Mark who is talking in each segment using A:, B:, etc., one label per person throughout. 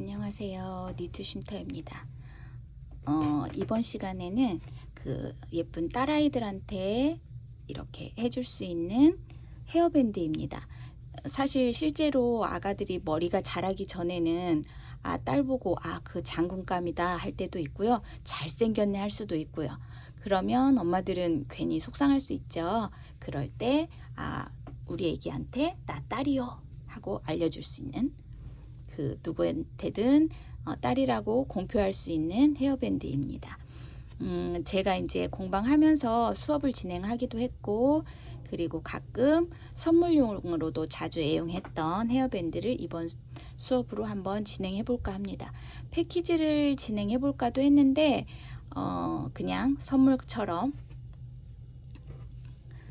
A: 안녕하세요. 니트 쉼터입니다. 이번 시간에는 그 예쁜 딸아이들한테 이렇게 해줄 수 있는 헤어밴드입니다. 사실 실제로 아가들이 머리가 자라기 전에는 딸 보고 그 장군감이다 할 때도 있고요. 잘생겼네 할 수도 있고요. 그러면 엄마들은 괜히 속상할 수 있죠. 그럴 때 우리 애기한테 나 딸이요 하고 알려줄 수 있는, 그 누구한테든 딸이라고 공표할 수 있는 헤어밴드입니다. 제가 이제 공방하면서 수업을 진행하기도 했고, 그리고 가끔 선물용으로도 자주 애용했던 헤어밴드를 이번 수업으로 한번 진행해 볼까 합니다. 패키지를 진행해 볼까도 했는데 그냥 선물처럼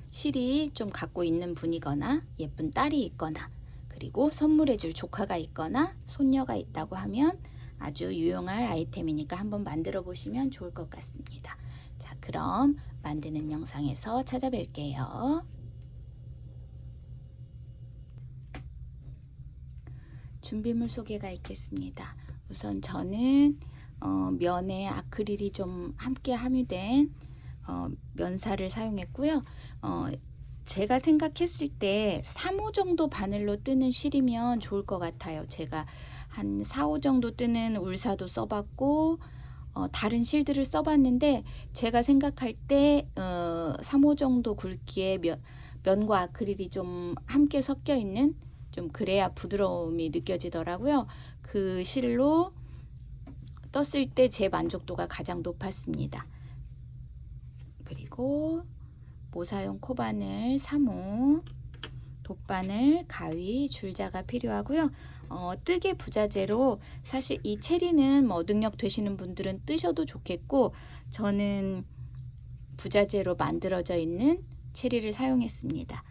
A: 실이 좀 갖고 있는 분이거나 예쁜 딸이 있거나, 그리고 선물해줄 조카가 있거나 손녀가 있다고 하면 아주 유용할 아이템이니까 한번 만들어 보시면 좋을 것 같습니다. 자, 그럼 만드는 영상에서 찾아뵐게요. 준비물 소개가 있겠습니다. 우선 저는 면에 아크릴이 좀 함께 함유된 면사를 사용했고요. 제가 생각했을 때 3호 정도 바늘로 뜨는 실이면 좋을 것 같아요. 제가 한 4호 정도 뜨는 울사도 써봤고 다른 실들을 써봤는데, 제가 생각할 때 3호 정도 굵기의 면과 아크릴이 좀 함께 섞여 있는, 좀 그래야 부드러움이 느껴지더라고요. 그 실로 떴을 때 제 만족도가 가장 높았습니다. 그리고 모사용 코바늘 3호, 돗바늘, 가위, 줄자가 필요하고요. 뜨개 부자재로 사실 이 체리는 능력 되시는 분들은 뜨셔도 좋겠고, 저는 부자재로 만들어져 있는 체리를 사용했습니다.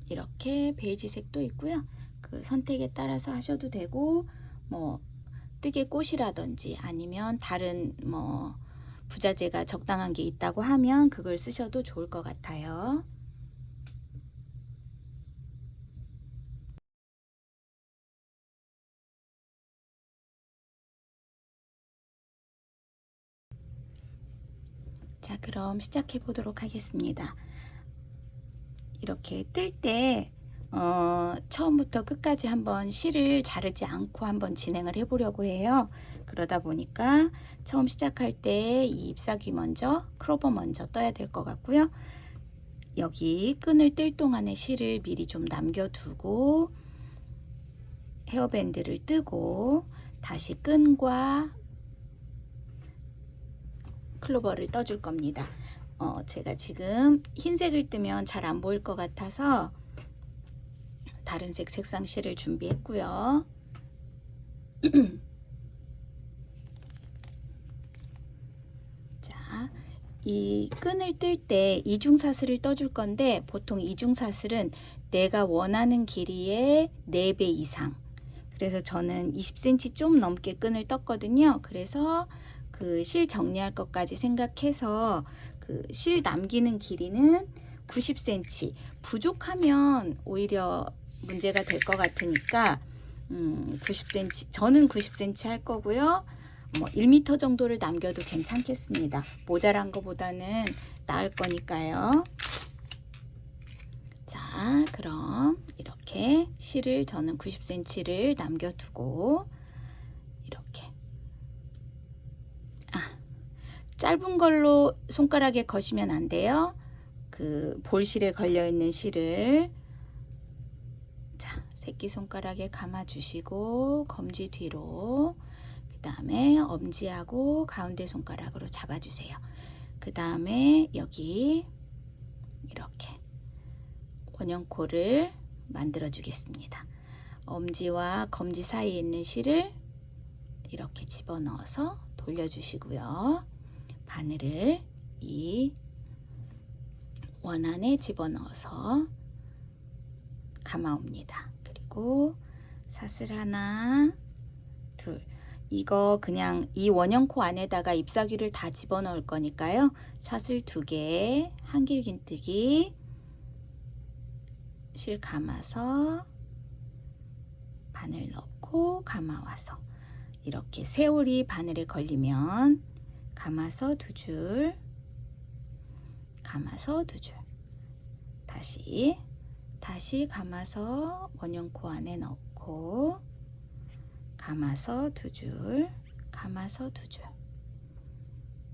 A: 이렇게 베이지색도 있고요. 그 선택에 따라서 하셔도 되고, 뜨개 꽃이라든지 아니면 다른 부자재가 적당한 게 있다고 하면 그걸 쓰셔도 좋을 것 같아요. 자, 그럼 시작해 보도록 하겠습니다. 이렇게 뜰 때 처음부터 끝까지 한번 실을 자르지 않고 한번 진행을 해 보려고 해요. 그러다 보니까 처음 시작할 때 이 잎사귀 먼저, 크로버 먼저 떠야 될 것 같고요. 여기 끈을 뜰 동안에 실을 미리 좀 남겨두고 헤어밴드를 뜨고 다시 끈과 클로버를 떠줄 겁니다. 제가 지금 흰색을 뜨면 잘 안 보일 것 같아서 다른 색 색상 실을 준비했고요. 자, 이 끈을 뜰 때 이중사슬을 떠줄 건데, 보통 이중사슬은 내가 원하는 길이의 4배 이상, 그래서 저는 20cm 좀 넘게 끈을 떴거든요. 그래서 그 실 정리할 것까지 생각해서 그 실 남기는 길이는 90cm, 부족하면 오히려 문제가 될 것 같으니까 90cm, 저는 90cm 할 거고요. 1m 정도를 남겨도 괜찮겠습니다. 모자란 것보다는 나을 거니까요. 자, 그럼 이렇게 실을 저는 90cm를 남겨두고, 이렇게 짧은 걸로 손가락에 거시면 안 돼요. 그 볼실에 걸려있는 실을 새끼손가락에 감아주시고 검지 뒤로, 그 다음에 엄지하고 가운데 손가락으로 잡아주세요. 그 다음에 여기 이렇게 원형코를 만들어 주겠습니다. 엄지와 검지 사이에 있는 실을 이렇게 집어넣어서 돌려주시고요. 바늘을 이 원 안에 집어넣어서 감아옵니다. 그리고 사슬 하나, 둘, 이거 그냥 이 원형코 안에다가 잎사귀를 다 집어넣을 거니까요. 사슬 2개, 한길긴뜨기, 실 감아서 바늘 넣고 감아와서 이렇게 세올이 바늘에 걸리면 감아서 2줄, 감아서 2줄, 다시 감아서 원형코 안에 넣고 감아서 2줄, 감아서 2줄,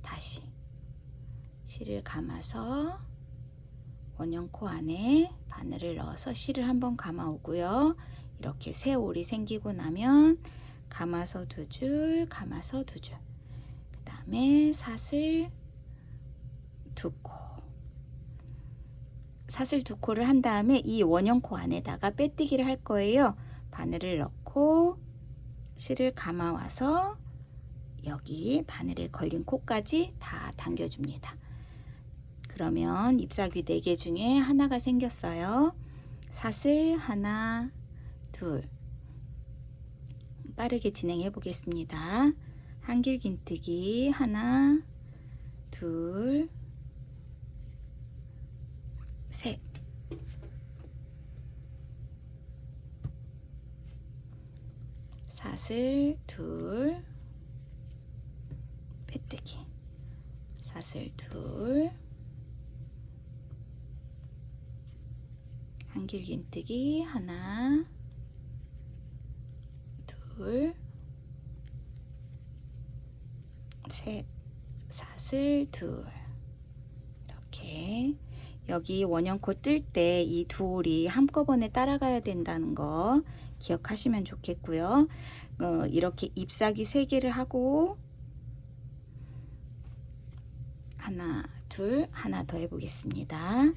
A: 다시 실을 감아서 원형코 안에 바늘을 넣어서 실을 한번 감아오고요. 이렇게 새 올이 생기고 나면 감아서 2줄, 감아서 2줄, 그 다음에 사슬 2코, 사슬 2코를 한 다음에 이 원형코 안에다가 빼뜨기를 할 거예요. 바늘을 넣고 실을 감아와서 여기 바늘에 걸린 코까지 다 당겨줍니다. 그러면 잎사귀 4개 중에 하나가 생겼어요. 사슬 하나, 둘. 빠르게 진행해 보겠습니다. 한길긴뜨기 하나, 둘, 셋. 사슬 둘, 빼뜨기, 사슬 둘, 한길긴뜨기 하나, 둘, 셋, 사슬 둘. 이렇게 여기 원형코 뜰 때 이 두 올이 한꺼번에 따라가야 된다는 거 기억하시면 좋겠고요. 이렇게 잎사귀 3개를 하고 하나, 둘, 하나 더 해보겠습니다.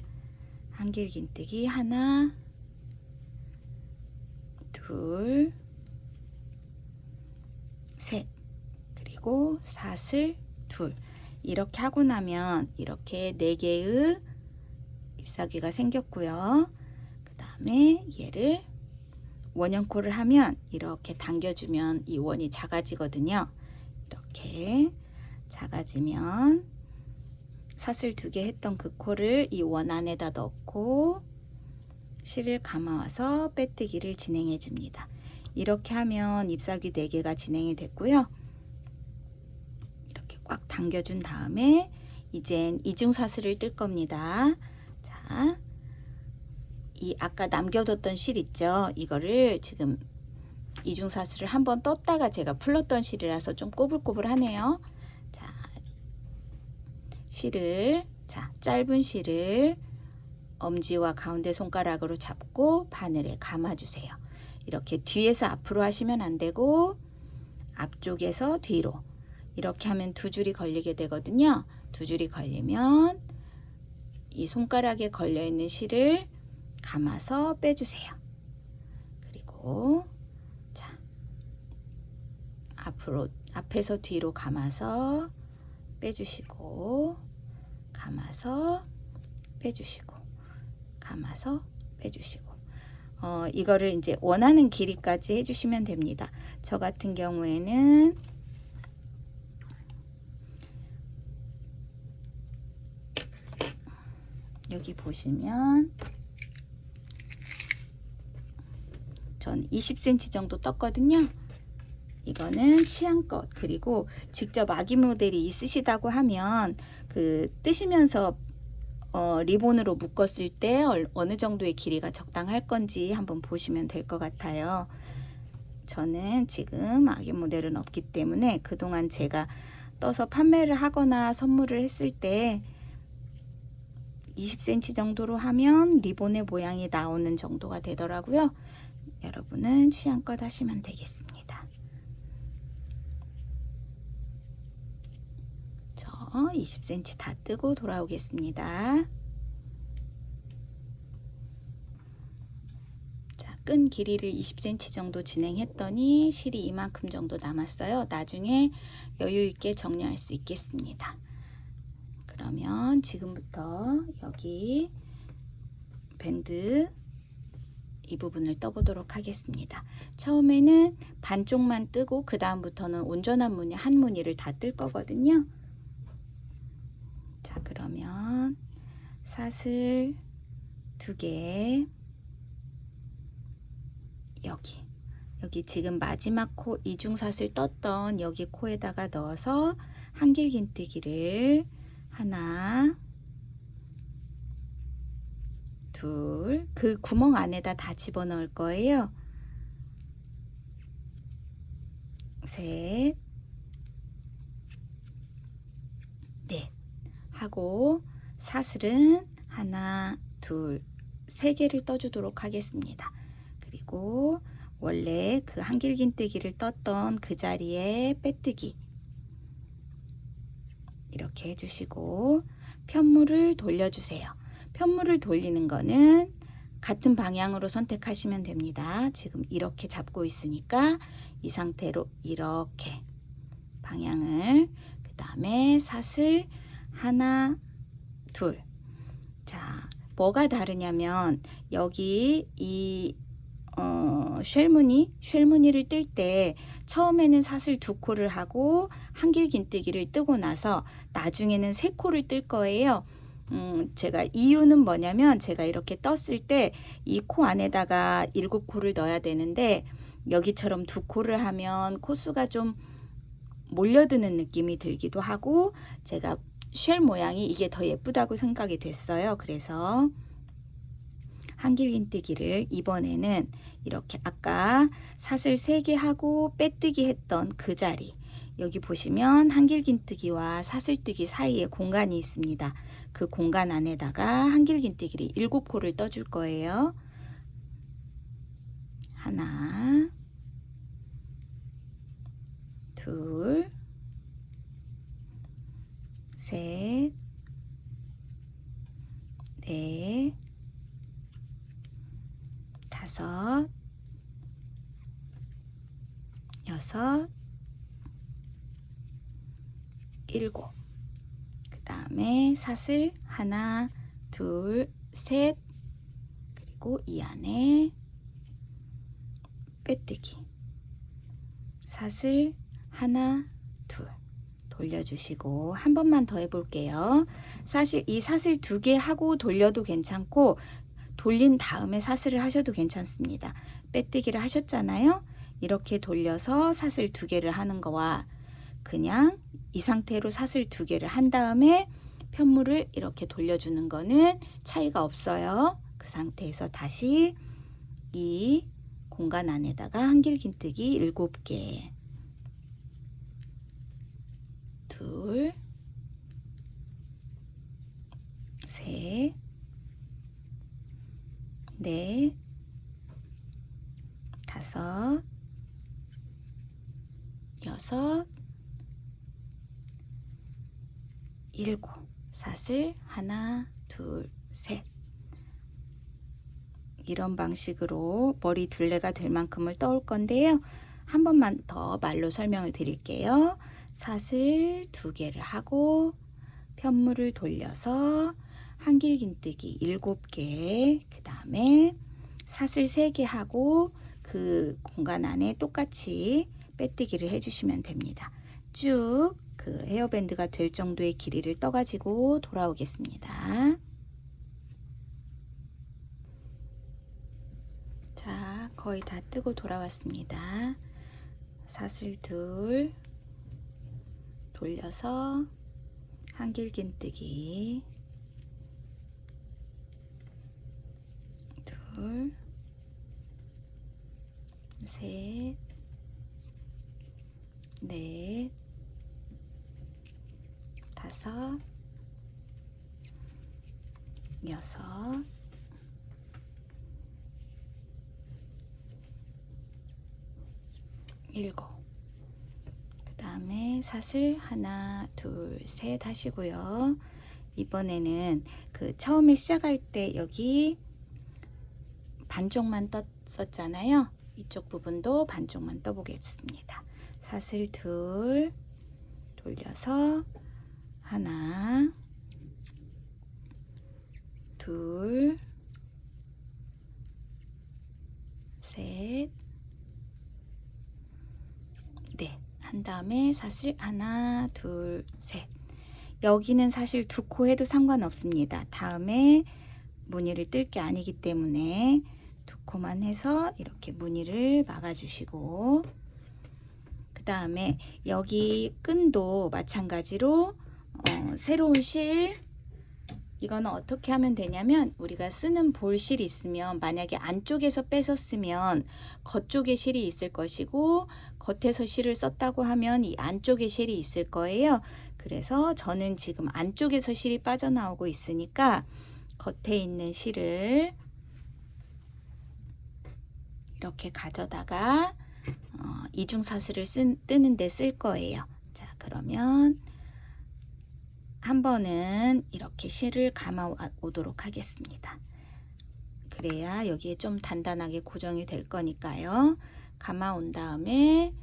A: 한길긴뜨기 하나, 둘, 셋, 그리고 사슬 둘. 이렇게 하고 나면 이렇게 4개의 잎사귀가 생겼고요. 그 다음에 얘를 원형코를 하면 이렇게 당겨주면 이 원이 작아지거든요. 이렇게 작아지면 사슬 2개 했던 그 코를 이 원 안에다 넣고 실을 감아와서 빼뜨기를 진행해 줍니다. 이렇게 하면 잎사귀 4개가 진행이 됐고요. 이렇게 꽉 당겨준 다음에 이젠 이중사슬을 뜰 겁니다. 자, 이 아까 남겨뒀던 실 있죠? 이거를 지금 이중사슬을 한번 떴다가 제가 풀렀던 실이라서 좀 꼬불꼬불하네요. 자, 짧은 실을 엄지와 가운데 손가락으로 잡고 바늘에 감아주세요. 이렇게 뒤에서 앞으로 하시면 안 되고 앞쪽에서 뒤로 이렇게 하면 2줄이 걸리게 되거든요. 2줄이 걸리면 이 손가락에 걸려있는 실을 감아서 빼주세요. 그리고 자, 앞에서 뒤로 감아서 빼주시고, 감아서 빼주시고, 감아서 빼주시고. 이거를 이제 원하는 길이까지 해주시면 됩니다. 저 같은 경우에는 여기 보시면 전 20cm 정도 떴거든요. 이거는 취향껏, 그리고 직접 아기 모델이 있으시다고 하면 그 뜨시면서 리본으로 묶었을 때 어느 정도의 길이가 적당할 건지 한번 보시면 될 것 같아요. 저는 지금 아기 모델은 없기 때문에 그동안 제가 떠서 판매를 하거나 선물을 했을 때 20cm 정도로 하면 리본의 모양이 나오는 정도가 되더라고요. 여러분은 취향껏 하시면 되겠습니다. 저 20cm 다 뜨고 돌아오겠습니다. 자, 끈 길이를 20cm 정도 진행했더니 실이 이만큼 정도 남았어요. 나중에 여유 있게 정리할 수 있겠습니다. 그러면 지금부터 여기 밴드 이 부분을 떠보도록 하겠습니다. 처음에는 반쪽만 뜨고 그 다음부터는 온전한 무늬 한 무늬를 다 뜰 거거든요. 자, 그러면 사슬 2개 여기 여기 지금 마지막 코 이중사슬 떴던 여기 코에다가 넣어서 한길긴뜨기를 하나, 둘, 그 구멍 안에다 다 집어넣을 거예요. 셋, 넷 하고 사슬은 하나, 둘, 세 개를 떠주도록 하겠습니다. 그리고 원래 그 한길긴뜨기를 떴던 그 자리에 빼뜨기 이렇게 해주시고 편물을 돌려주세요. 편물을 돌리는 거는 같은 방향으로 선택하시면 됩니다. 지금 이렇게 잡고 있으니까 이 상태로 이렇게 방향을, 그 다음에 사슬 하나, 둘. 자, 뭐가 다르냐면 여기 이 쉘무늬를 뜰 때 처음에는 사슬 2코를 하고 한길긴뜨기를 뜨고 나서 나중에는 3코를 뜰 거예요. 제가 이유는 뭐냐면 제가 이렇게 떴을 때 이 코 안에다가 7코를 넣어야 되는데 여기처럼 2코를 하면 코수가 좀 몰려드는 느낌이 들기도 하고 제가 쉘 모양이 이게 더 예쁘다고 생각이 됐어요. 그래서 한길긴뜨기를 이번에는 이렇게 아까 사슬 3개 하고 빼뜨기 했던 그 자리, 여기 보시면 한길긴뜨기와 사슬뜨기 사이에 공간이 있습니다. 그 공간 안에다가 한길긴뜨기를 7코를 떠줄 거예요. 하나, 둘, 셋, 넷, 다섯, 여섯, 일곱. 그 다음에 사슬 하나, 둘, 셋, 그리고 이 안에 빼뜨기. 사슬 하나, 둘. 돌려주시고 한 번만 더 해볼게요. 사실 이 사슬 2개 하고 돌려도 괜찮고 돌린 다음에 사슬을 하셔도 괜찮습니다. 빼뜨기를 하셨잖아요. 이렇게 돌려서 사슬 2개를 하는 거와 그냥 이 상태로 사슬 2개를 한 다음에 편물을 이렇게 돌려주는 거는 차이가 없어요. 그 상태에서 다시 이 공간 안에다가 한길긴뜨기 7개, 둘, 셋, 넷, 다섯, 여섯, 일곱. 사슬 하나, 둘, 셋. 이런 방식으로 머리 둘레가 될 만큼을 떠올 건데요. 한 번만 더 말로 설명을 드릴게요. 사슬 2개를 하고 편물을 돌려서 한길긴뜨기 7개, 그 다음에 사슬 3개 하고 그 공간 안에 똑같이 빼뜨기를 해주시면 됩니다. 쭉 그 헤어밴드가 될 정도의 길이를 떠가지고 돌아오겠습니다. 자, 거의 다 뜨고 돌아왔습니다. 사슬 2 돌려서 한길긴뜨기 둘, 셋, 넷, 다섯, 여섯, 일곱. 그 다음에 사슬 하나, 둘, 셋 하시고요. 이번에는 그 처음에 시작할 때 여기 반쪽만 떴었잖아요. 이쪽 부분도 반쪽만 떠보겠습니다. 사슬 2 돌려서 하나, 둘, 셋, 넷. 한 다음에 사슬 하나, 둘, 셋. 여기는 사실 2코 해도 상관없습니다. 다음에 무늬를 뜰 게 아니기 때문에 두 코만 해서 이렇게 무늬를 막아주시고, 그 다음에 여기 끈도 마찬가지로 새로운 실, 이거는 어떻게 하면 되냐면, 우리가 쓰는 볼실이 있으면 만약에 안쪽에서 뺏었으면 겉쪽에 실이 있을 것이고, 겉에서 실을 썼다고 하면 이 안쪽에 실이 있을 거예요. 그래서 저는 지금 안쪽에서 실이 빠져나오고 있으니까 겉에 있는 실을 이렇게 가져다가 이중사슬을 뜨는 데 쓸 거예요. 자, 그러면 한 번은 이렇게 실을 감아 오도록 하겠습니다. 그래야 여기에 좀 단단하게 고정이 될 거니까요. 감아 온 다음에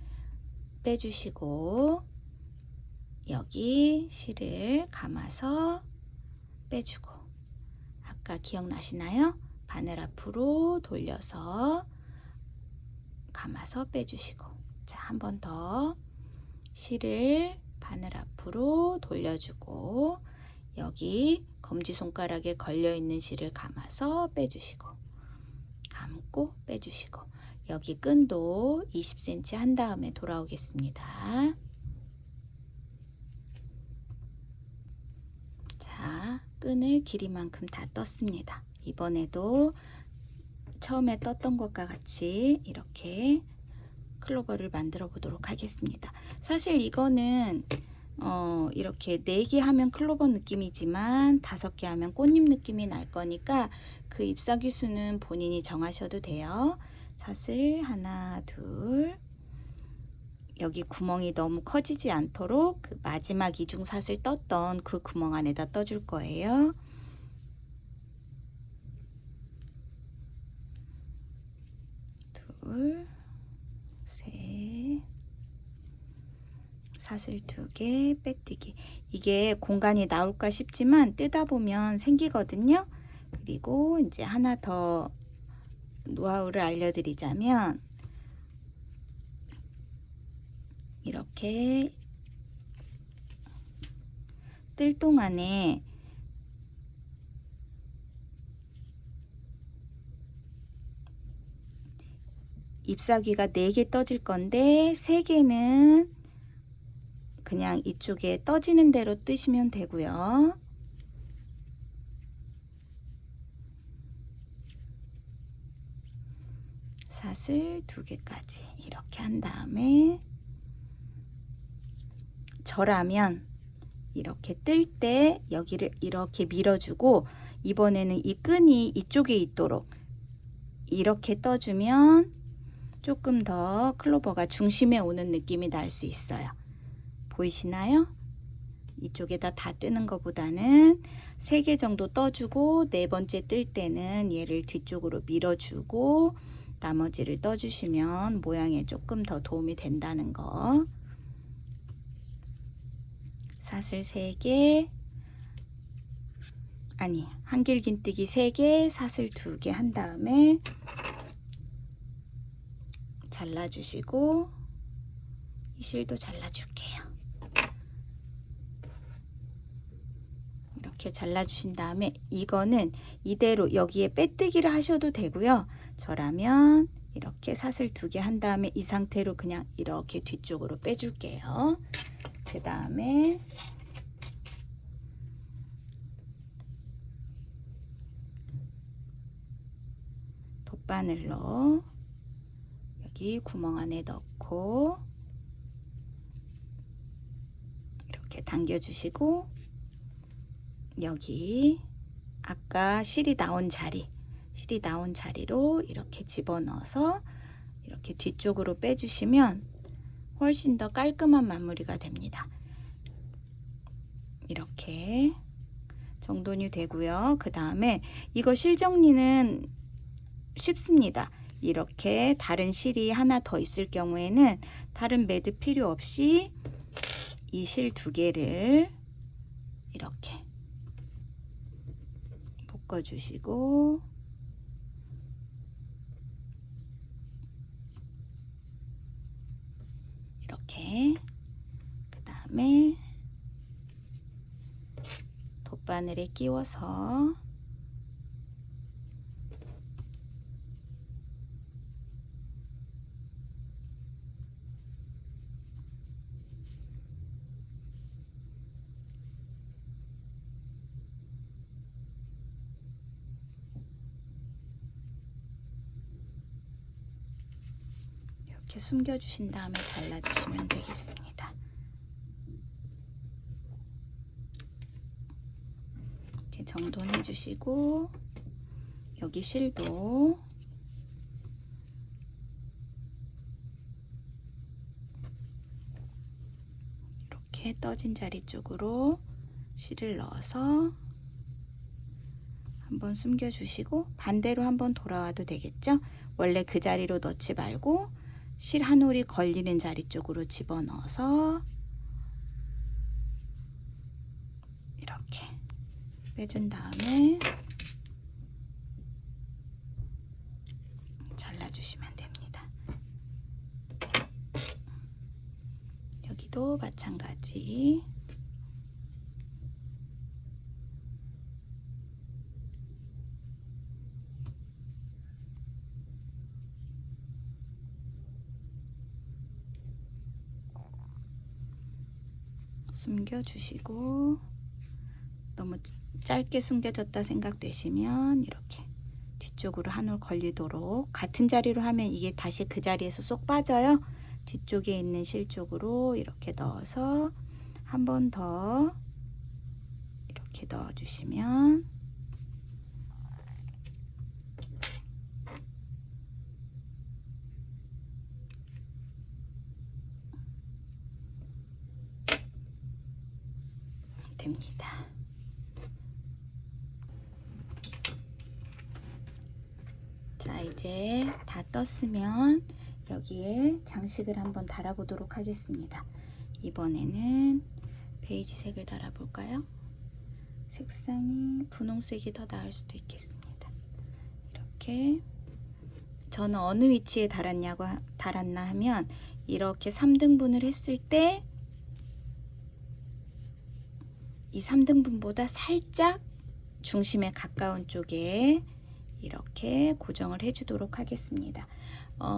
A: 빼주시고, 여기 실을 감아서 빼주고, 아까 기억나시나요? 바늘 앞으로 돌려서 감아서 빼주시고, 자, 한 번 더 실을 바늘 앞으로 돌려주고, 여기 검지손가락에 걸려있는 실을 감아서 빼주시고, 감고 빼주시고, 여기 끈도 20cm 한 다음에 돌아오겠습니다. 자, 끈을 길이만큼 다 떴습니다. 이번에도 처음에 떴던 것과 같이 이렇게 클로버를 만들어 보도록 하겠습니다. 사실 이거는 이렇게 4개 하면 클로버 느낌이지만 5개 하면 꽃잎 느낌이 날 거니까 그 잎사귀 수는 본인이 정하셔도 돼요. 사슬 하나, 둘, 여기 구멍이 너무 커지지 않도록 그 마지막 이중사슬 떴던 그 구멍 안에다 떠줄 거예요. 둘, 셋, 사슬 2개, 빼뜨기. 이게 공간이 나올까 싶지만 뜨다 보면 생기거든요. 그리고 이제 하나 더 노하우를 알려드리자면, 이렇게 뜰 동안에 잎사귀가 4개 떠질 건데 3개는 그냥 이쪽에 떠지는 대로 뜨시면 되고요. 사슬 2개까지 이렇게 한 다음에, 저라면 이렇게 뜰 때 여기를 이렇게 밀어주고, 이번에는 이 끈이 이쪽에 있도록 이렇게 떠주면 조금 더 클로버가 중심에 오는 느낌이 날 수 있어요. 보이시나요? 이쪽에다 다 뜨는 것보다는 3개 정도 떠주고 4번째 뜰 때는 얘를 뒤쪽으로 밀어주고 나머지를 떠주시면 모양에 조금 더 도움이 된다는 거. 사슬 3개, 아니, 한길긴뜨기 3개, 사슬 2개 한 다음에 잘라주시고, 이 실도 잘라줄게요. 이렇게 잘라주신 다음에 이거는 이대로 여기에 빼뜨기를 하셔도 되고요. 저라면 이렇게 사슬 2개 한 다음에 이 상태로 그냥 이렇게 뒤쪽으로 빼줄게요. 그 다음에 돗바늘로 여기 구멍 안에 넣고 이렇게 당겨주시고, 여기 아까 실이 나온 자리로 이렇게 집어넣어서 이렇게 뒤쪽으로 빼주시면 훨씬 더 깔끔한 마무리가 됩니다. 이렇게 정돈이 되고요. 그 다음에 이거 실 정리는 쉽습니다. 이렇게 다른 실이 하나 더 있을 경우에는 다른 매듭 필요 없이 이 실 2개를 이렇게 묶어주시고, 이렇게, 그 다음에 돗바늘에 끼워서 이렇게 숨겨주신 다음에 잘라주시면 되겠습니다. 이렇게 정돈해주시고 여기 실도 이렇게 떠진 자리 쪽으로 실을 넣어서 한번 숨겨주시고 반대로 한번 돌아와도 되겠죠? 원래 그 자리로 넣지 말고 실 한 올이 걸리는 자리 쪽으로 집어넣어서 이렇게 빼준 다음에 잘라주시면 됩니다. 여기도 마찬가지. 숨겨주시고 너무 짧게 숨겨졌다 생각되시면 이렇게 뒤쪽으로 한 올 걸리도록 같은 자리로 하면 이게 다시 그 자리에서 쏙 빠져요. 뒤쪽에 있는 실 쪽으로 이렇게 넣어서 한 번 더 이렇게 넣어주시면 됩니다. 자, 이제 다 떴으면 여기에 장식을 한번 달아보도록 하겠습니다. 이번에는 베이지색을 달아볼까요? 색상이 분홍색이 더 나을 수도 있겠습니다. 이렇게 저는 어느 위치에 달았나 하면 이렇게 3등분을 했을 때 이 3등분보다 살짝 중심에 가까운 쪽에 이렇게 고정을 해주도록 하겠습니다.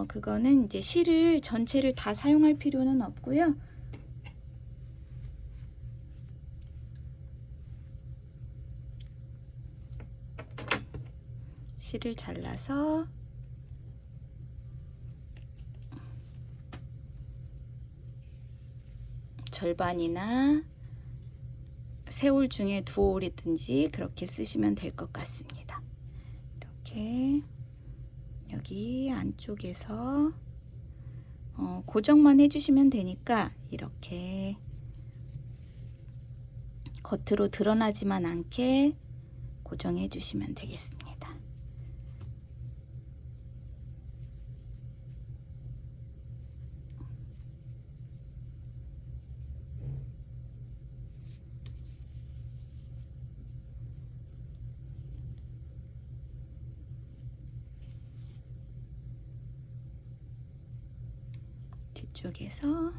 A: 그거는 이제 실을 전체를 다 사용할 필요는 없고요. 실을 잘라서 절반이나 세 올 중에 두 올이든지 그렇게 쓰시면 될 것 같습니다. 이렇게 여기 안쪽에서 고정만 해주시면 되니까 이렇게 겉으로 드러나지만 않게 고정해 주시면 되겠습니다. 뒤쪽에서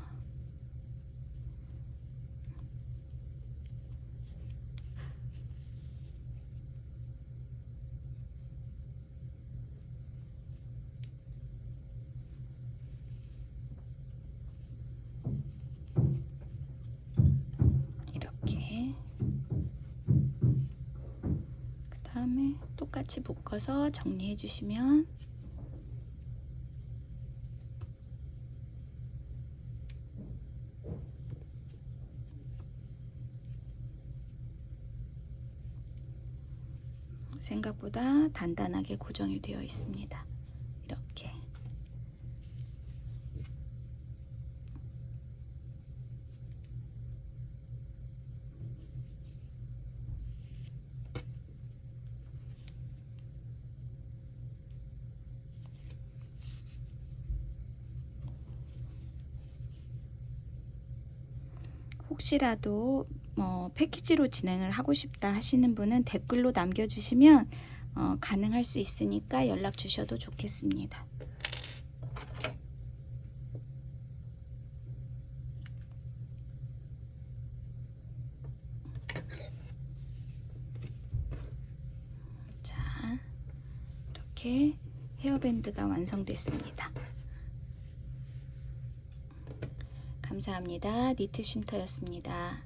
A: 이렇게 그 다음에 똑같이 묶어서 정리해 주시면 생각보다 단단하게 고정이 되어 있습니다. 이렇게 혹시라도 패키지로 진행을 하고 싶다 하시는 분은 댓글로 남겨주시면 가능할 수 있으니까 연락 주셔도 좋겠습니다. 자, 이렇게 헤어밴드가 완성됐습니다. 감사합니다. 니트 쉼터였습니다.